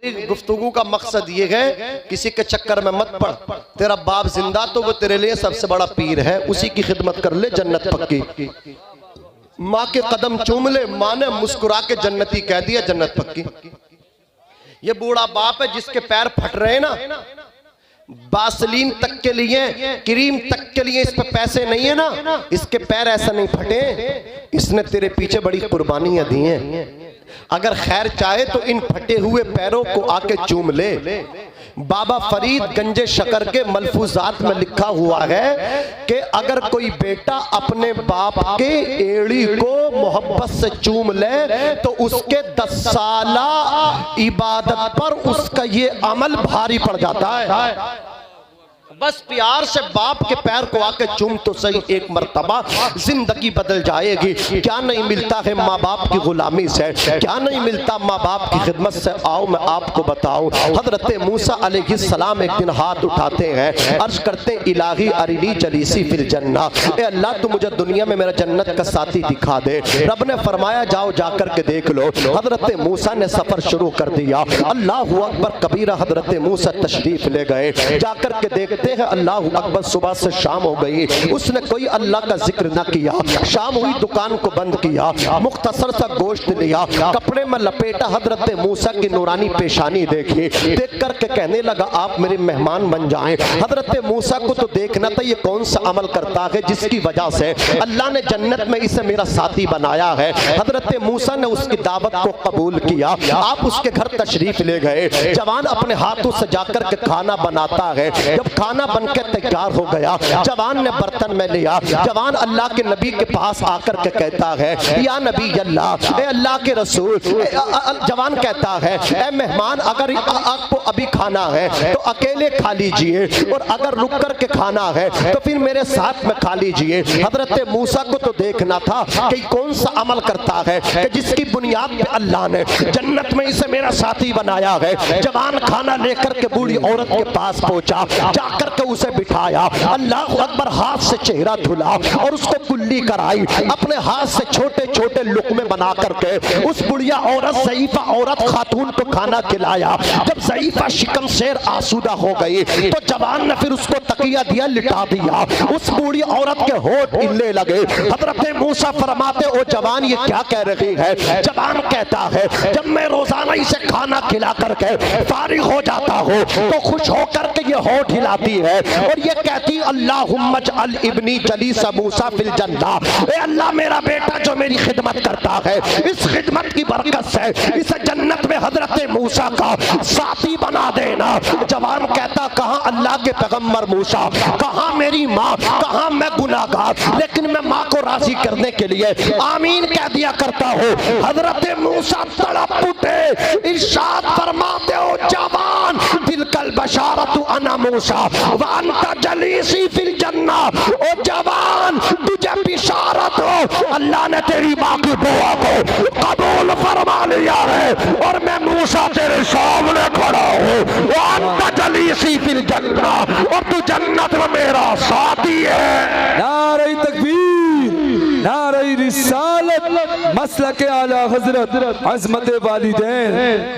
मेरी गुफ्तगू का मकसद ये है, किसी के चक्कर में मत पड़। तेरा बाप जिंदा तो वो तेरे लिए सबसे बड़ा पीर है, उसी की खिदमत कर ले, जन्नत पक्की। माँ के कदम चूम ले, माँ ने मुस्कुरा के जन्नती कह दिया, जन्नत पक्की। ये बूढ़ा बाप है जिसके पैर फट रहे हैं ना, बासलीन तक के लिए, क्रीम तक के लिए इस पे पैसे नहीं है ना, इसके पैर ऐसा नहीं फटे, इसने तेरे पीछे बड़ी कुर्बानियां दी हैं। अगर खैर चाहे तो इन फटे हुए पैरों को आके चूम ले। बाबा फरीद गंजे शकर के मलफूजात में लिखा हुआ है कि अगर कोई बेटा अपने बाप के एड़ी को मोहब्बत से चूम ले तो उसके 10 साला इबादत पर उसका ये अमल भारी पड़ जाता है। बस प्यार से बाप के पैर को आके चूम तो सही एक मर्तबा, जिंदगी बदल जाएगी। क्या नहीं मिलता है माँ बाप की गुलामी से, क्या नहीं मिलता माँ बाप की खिदमत से। आओ मैं आपको बताऊं, हजरत मूसा अलैहिस्सलाम एक दिन हाथ उठाते हैं, अर्ज करते हैं इलाही अरिनी जलीसी फिल जन्ना, ए अल्लाह तू मुझे दुनिया में मेरा जन्नत का साथी दिखा दे। रब ने फरमाया जाओ जाकर के देख लो। हजरत मूसा ने सफर शुरू कर दिया। अल्लाह अकबर कबीरा, हजरत मूसा तशरीफ ले गए, जाकर के देखते हैं अल्लाह अकबर सुबह से शाम हो गई, उसने कोई अल्लाह का जिक्र ना किया। शाम हुई, दुकान को बंद किया, मुख्तसर सा गोश्त लिया, कपड़े में लपेटा, हजरत मूसा की नूरानी पेशानी देखी, देख करके कहने लगा आप मेरे मेहमान बन जाएं। हजरत मूसा को तो देखना था ये कौन सा अमल करता है जिसकी वजह से अल्लाह ने जन्नत में इसे मेरा साथी बनाया है। हजरत मूसा ने उसकी दावत को कबूल किया, आप उसके घर तशरीफ ले गए। जवान अपने हाथों से जाकर के खाना बनाता है। जब खाना बन के तैयार हो गया, जवान ने बर्तन में लिया, जवान अल्लाह के नबी के पास आकर के कहता है या नबी अल्लाह, ए अल्लाह के रसूल। जवान कहता है ए मेहमान, अगर आपको अभी खाना है तो अकेले खा लीजिए, और अगर रुक कर के खाना है तो फिर मेरे साथ में खा लीजिए। हजरत मूसा को तो देखना था कि कौन सा अमल करता है कि जिसकी बुनियाद पे अल्लाह ने जन्नत में इसे मेरा साथी बनाया है। जवान खाना लेकर के बूढ़ी औरत के पास पहुंचा, जाकर के उसे बिठाया, अल्लाह अकबर हाथ से चेहरा धुला और उसको कुल्ली कराई, अपने हाथ से छोटे छोटे लुक़मे बना करके उस बुढ़िया औरत ज़ईफ़ा औरत खातून को खाना खिलाया। जब ज़ईफ़ा शिकम शेर आसूदा हो गई तो जवान ने फिर उसको तकिया दिया, लिटा दिया, उस बूढ़ी औरत के होठ हिलने लगे। हज़रत मूसा फरमाते ओ जवान ये क्या कह रही है? जवान कहता है जब मैं रोजाना इसे खाना खिला करके फारिग हो जाता हूँ तो खुश होकर के ये होठ हिलाती है और ये कहती अल्लाहुम्मा जअल इब्नी जलीसा मूसा फिल जन्ना, ए अल्लाह मेरा बेटा जो मेरी खिदमत करता है इस खिदमत की बरकत से इसे जन्नत में हजरत मूसा का साथी बना देना। जवान कहता कहाँ अल्लाह के पैगंबर मूसा, कहाँ मेरी माँ, कहाँ मैं गुनाहगार, लेकिन मैं माँ को राजी करने के लिए आमीन कह दिया करता हूँ। हजरत मूसा तड़प उठे, इरशाद फरमाते हो जवान दिल कल बशारतु अना मूसा वांता जलीसी फिल जन्ना, ओ जवान तुझे बिशारत हो अल्लाह ने तेरी माँ की दुआ को कबूल फरमा लिया है और मैं मूसा तेरे सामने खड़ा हूँ। वांता जलीसी फिल जन्ना, और तू जन्नत में मेरा साथी है। नारे तकबीर, नारे रिसालत, मसलक आला हजरत, अज़मत वालिदैन।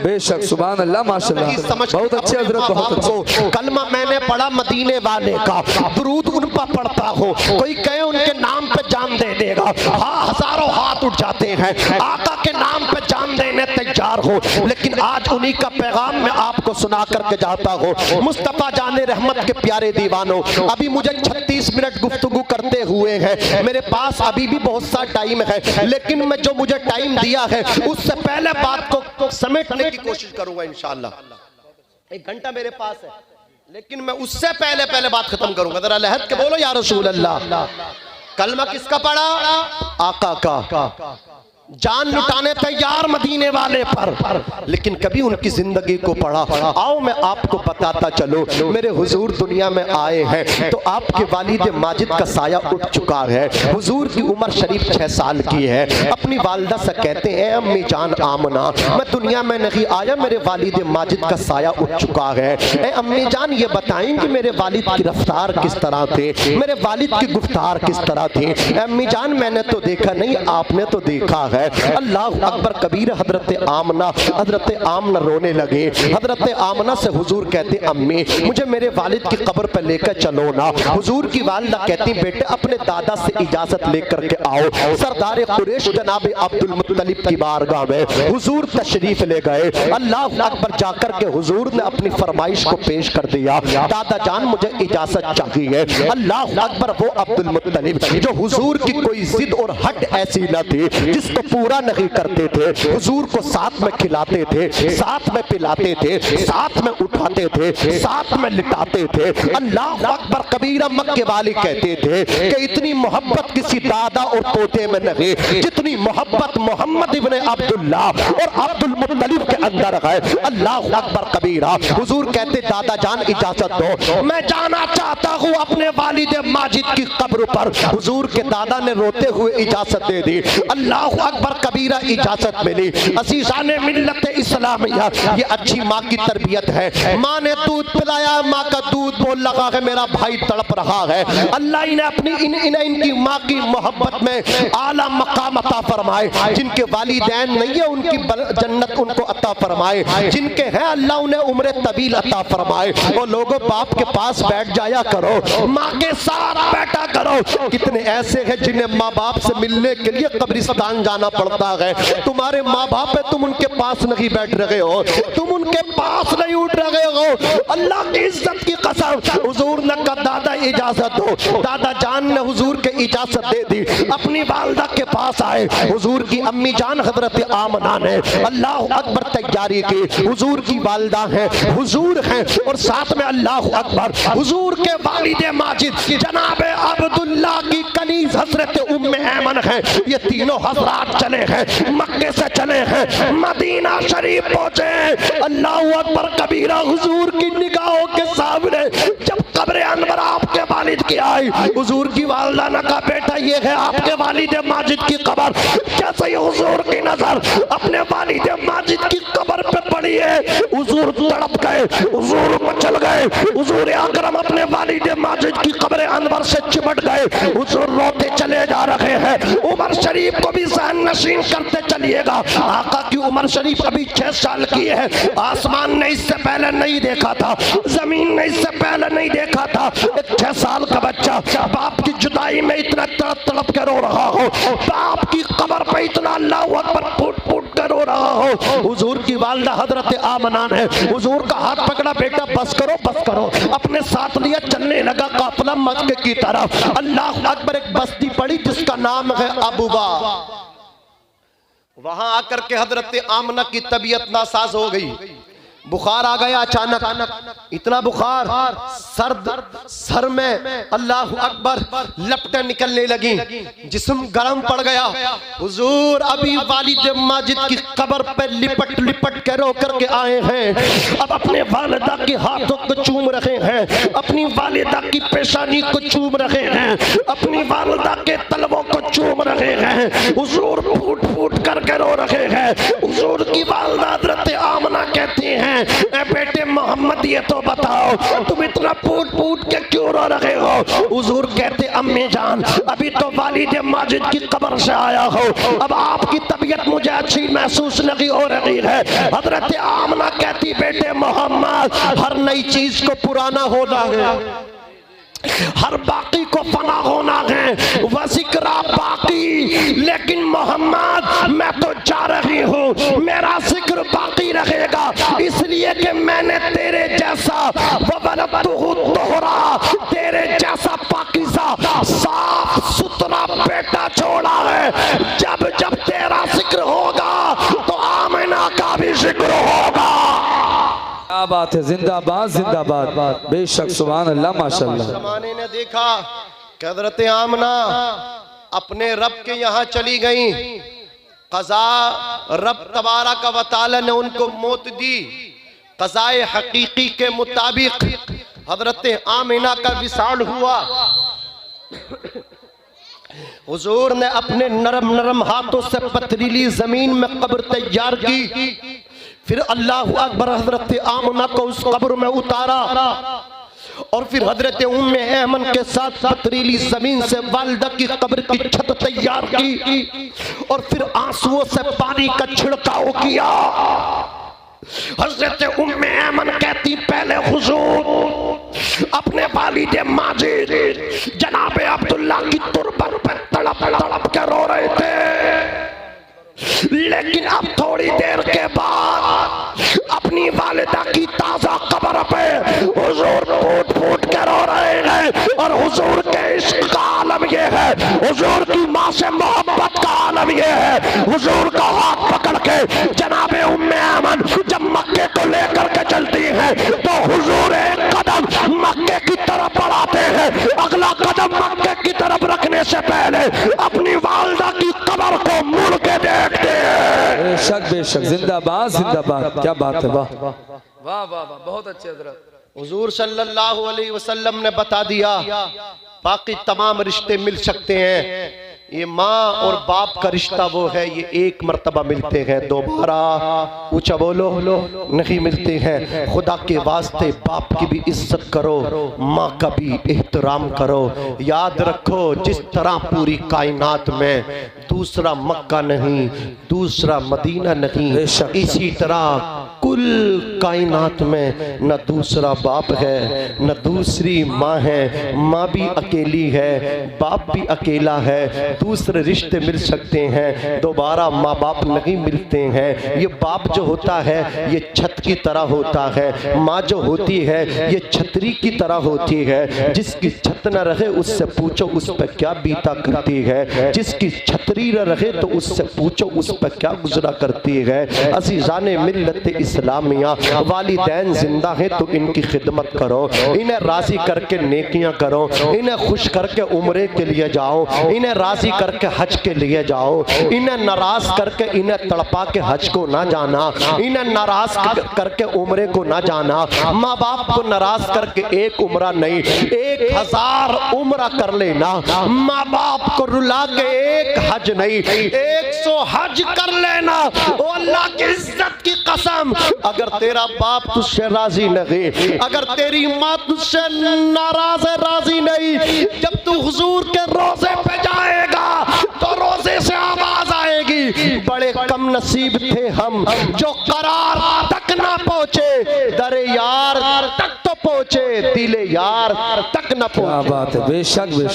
बेशक सुभान अल्लाह माशाअल्लाह, बहुत अच्छे हजरत, बहुत अच्छे। कलमा मैंने पढ़ा मदीने वाले का, दुरूद उन पर पढ़ता हो, कोई कहे उनके नाम पे जान दे देगा, हाँ हजारों हाथ उठ जाते हैं, आका के नाम पे जान देने तैयार हो। लेकिन आज उन्हीं का पैगाम मैं आपको सुना करके जाता हूँ। मुस्तफा जाने रहमत के प्यारे दीवानों, अभी मुझे 36 मिनट गुफ्तगू करते हुए हैं, मेरे पास अभी भी बहुत सा टाइम है, लेकिन मैं जो मुझे टाइम दिया है उससे पहले बात को समेटने की कोशिश करूंगा इंशाअल्लाह। 1 घंटा मेरे पास है, लेकिन मैं उससे पहले बात खत्म करूंगा। जरा लहद के बोलो या रसूल अल्लाह। कलमा किसका पढ़ा? आका का। जान लुटाने तैयार मदीने वाले पर, लेकिन कभी उनकी जिंदगी को पढ़ा। आओ मैं आपको बताता चलो, मेरे हुजूर दुनिया में आए हैं तो आपके वालिद माजिद का साया उठ चुका है। हुजूर की उम्र शरीफ 6 साल की है। अपनी वालदा से कहते हैं अम्मी जान आमना, मैं दुनिया में नहीं आया, मेरे वालिद माजिद का साया उठ चुका है। ए अम्मी जान ये बताएं कि मेरे वालिद की रफ्तार किस तरह थे, मेरे वालिद की गुफ्तार किस तरह थी? अम्मी जान मैंने तो देखा नहीं, आपने तो देखा है। है। अल्लाह अकबर कबीर। हजरत आमना रोने लगे। हजरत आमना से हुजूर कहते अम्मी मुझे मेरे वालिद की कब्र पर लेकर चलो ना। हुजूर की वालिदा कहती बेटे अपने दादा से इजाजत लेकर के आओ। सरदार कुरैश जनाब अब्दुल मुत्तलिब की बारगाह में हुजूर तशरीफ ले गए। अल्लाह अकबर जाकर के हुजूर ने अपनी फरमाइश को पेश कर दिया। दादा जान मुझे इजाजत चाहिए। अल्लाह अकबर वो अब्दुल मुत्तलिब जो हुजूर की कोई जिद और हट ऐसी न थी जिसको पूरा नहीं करते थे। हुजूर को साथ में खिलाते थे, साथ में पिलाते थे, साथ में उठाते थे, साथ में लिटाते थे। अल्लाह अकबर कबीरा मक्के वाले कहते थे कि इतनी मोहब्बत किसी दादा और पोते में नहीं जितनी मोहब्बत मोहम्मद इब्ने अब्दुल्लाह और अब्दुल मुत्तलिब के अंदर है। अल्लाह अकबर कबीरा। हुजूर कहते दादा जान इजाजत दो मैं जाना चाहता हूँ अपने वालिद माजिद की कब्र पर। हुजूर के दादा ने रोते हुए इजाजत दे दी। अल्लाह अकबर कबीरा इजाजत मिली। अजीज़ाने मिल्लत इस्लामिया ये अच्छी माँ की तरबियत है। माँ ने दूध पिलाया, माँ का दूध बोल लगा है मेरा भाई तड़प रहा है। अल्लाह ने अपनी इनकी माँ की मोहब्बत में आला मकाम अता फरमाए। जिनके वालिदैन नहीं है उनकी जन्नत उनको अता फरमाए। जिनके हैं अल्लाह उन्हें उम्र तवील अता फरमाए। वो लोगों बाप के पास बैठ जाया करो, माँ के साथ बैठा करो। कितने ऐसे हैं जिन्हें माँ बाप से मिलने के लिए कब्रिस्तान जाना पड़ता है। तुम्हारे माँ बाप है, तुम उनके पास नहीं बैठ रहे हो, तुम उनके पास नहीं उठ रहे हो। अल्लाह की इज्जत की कसम। हुजूर ने कहा दादा इजाजत दो। दादा जान ने हुजूर के इजाजत दे दी। अपनी वालदा के पास आए। हुजूर की अम्मी जान हजरत आमना ने अल्लाह अकबर तैयारी की। हुजूर की वालदा है, हुजूर हैं और साथ में अल्लाह अकबर हुजूर के वालिद माजिद जनाबे अब्दुल्ला की कनीज हजरत उम्मे ऐमन है। ये तीनों हजरात चले हैं, मक्के से चले हैं, मदीना शरीफ पहुंचे। अल्लाह अकबर कबीरा। हुजूर की निगाहों के सामने जब कब्र अनवर आपके वालिद की आई, हुजूर की वालदा ने कहा बेटा ये है आपके वालिद माजिद की कब्र। जैसे ही हुजूर की नजर अपने वालिद माजिद की कब्र पे पड़ी है, हुजूर तड़प गए, हुजूर मचल गए। हुजूर अकरम अपने वालिद माजिद की कब्र अनवर से चिपट गए। हुजूर रोते चले जा रहे हैं। उमर शरीफ को भी सहन नशीन करते चलिएगा। आका की उमर शरीफ अभी 6 साल की है। आसमान ने इससे पहले नहीं देखा था, जमीन ने इससे पहले नहीं देखा था। एक 6 साल का बच्चा बाप की जुदाई में इतना तड़प तड़प कर रो रहा हो, बाप की कब्र पे इतना अल्लाह अकबर फूट फूट कर रो रहा हो। हुजूर की वालदा हजरत आमना ने हुजूर का हाथ पकड़ा, बेटा बस करो बस करो। अपने साथ लिया, चलने लगा काफिला मक्के की तरफ। अल्लाह अकबर। एक बस्ती पड़ी जिसका नाम है अबुबा। वहां आकर के हजरत आमना की तबीयत नासाज हो गई। बुखार आ गया अचानक, इतना बुखार सर में अल्लाह अकबर लपटें निकलने लगी, जिस्म गर्म पड़ गया। हुजूर अभी वालिद माजिद की कब्र पे लिपट लिपट के रो करके आए हैं। अब अपने वालिदा के हाथों को चूम रहे हैं, अपनी वालिदा की पेशानी को चूम रहे हैं, अपनी वालिदा के तलवों को चूम रहे हैं। हुजूर फूट फूट करके रो रहे हैं। हुजूर की वालिदा हजरत आमना कहती हैं ए बेटे मोहम्मद ये तो बताओ तुम इतना फूट फूट के क्यों रो रहे हो। हुजूर कहते अम्मी जान अभी तो वालिद माजिद की कब्र से आया हो, अब आपकी तबीयत मुझे अच्छी महसूस नहीं हो रही है। हजरत आमना कहती बेटे मोहम्मद हर नई चीज को पुराना होना है, हर बाकी को फना होना है, वज़िक्रा बाकी। लेकिन मोहम्मद मैं तो जा रही हूँ, मेरा जिक्र बाकी रहेगा, इसलिए कि मैंने तेरे जैसा तोहरा तेरे जैसा पाकीज़ा साफ सुथरा बेटा छोड़ा है। जब जब तेरा जिक्र होगा तो आमिना का भी जिक्र होगा। क्या बात है, जिंदाबाद जिंदाबाद, बेशक सुभान अल्लाह माशाअल्लाह। ज़माने ने देखा कि हज़रत आमना अपने रब के यहाँ चली गई। क़ज़ा रब तबारक व तआला ने उनको मौत दी। क़ज़ाए हकीकी के मुताबिक हज़रत आमिना का विसाल हुआ। हुजूर ने अपने नरम नरम हाथों से पथरीली जमीन में कब्र तैयार की। फिर अल्लाह अकबर हजरत आमना को उस कब्र में उतारा। और फिर हजरत उम्मे ऐमन के साथ पथरीली जमीन से वालिदा की कब्र की छत तैयार की और फिर आंसुओं से पानी का छिड़काव किया। हजरत उम्मे ऐमन कहती पहले हुजूर अपने वालिद माजिद जनाबे अब्दुल्ला की तुरबत पर तड़प तड़प के रो रहे थे, लेकिन अब थोड़ी देर के बाद अपनी वालिदा की ताजा कब्र पे हुजूर फूट फूट के रो रहे हैं। और हुजूर के इश्क का आलम ये है, हुजूर की माँ से मोहब्बत का आलम ये है। हुजूर का हाथ पकड़ के जनाबे उम्मे ऐमन जब मक्के को लेकर के चलती है तो हुजूर एक कदम मक्के की तरफ बढ़ाते हैं, अगला कदम मक्के की तरफ रखने से पहले अपनी वालिदा की कब्र को मुड़ के देखते हैं। बेशक बेशक, जिंदाबाद जिंदाबाद, क्या बात है, वाह वाह वाह वाह, बहुत अच्छे हजरत। हुजूर सल्लल्लाहु अलैहि वसल्लम ने बता दिया बाकी तमाम रिश्ते मिल सकते हैं, ये माँ और बाप का रिश्ता वो है, ये एक मर्तबा मिलते हैं, दोबारा ऊंचा बोलो नहीं मिलते हैं। खुदा के वास्ते बाप की भी इज्जत करो, माँ का भी एहतराम करो। याद रखो जिस तरह पूरी कायनात में दूसरा मक्का नहीं, दूसरा मदीना नहीं, इसी तरह कुल कायनात में न दूसरा बाप है न दूसरी माँ है। माँ भी अकेली है, बाप भी अकेला है, दूसरे रिश्ते मिल सकते हैं, दोबारा माँ बाप नहीं मिलते हैं। ये बाप जो होता है ये छत की तरह होता है, माँ जो होती है ये छतरी की तरह होती है। जिसकी छत न रहे उससे पूछो उस पर क्या बीता करती है, जिसकी छतरी न रहे तो उससे पूछो उस पर क्या गुजरा करती है। अज़ीज़ाने मिल्लत इस्लामिया, वालिदैन जिंदा हैं तो इनकी खिदमत करो, इन्हें राजी करके नेकियां करो, इन्हें खुश करके उम्रे के लिए जाओ, इन्हें राजी करके हज के लिए जाओ, इन्हें नाराज करके इन्हें तड़पा के हज को ना जाना, इन्हें नाराज करके उम्रे को ना जाना। माँ बाप को नाराज करके एक उम्रा नहीं 1000 उम्रा कर लेना, माँ बाप को रुला के एक हज नहीं 100 हज कर लेना। ओ अल्लाह की इज्जत की कसम, अगर तेरा बाप तुझसे राजी नहीं, अगर तेरी माँ तुझसे नाराज है, राजी नहीं, जब तू हुजूर के रोजे पे जाएगा तो रोजे से आवाज आएगी, बड़े कम नसीब थे हम जो करार तक ना पहुंचे, दरे यार तक तो पहुंचे, दिले यार तक ना पहुंचे। क्या बात है, बेशक बेशक।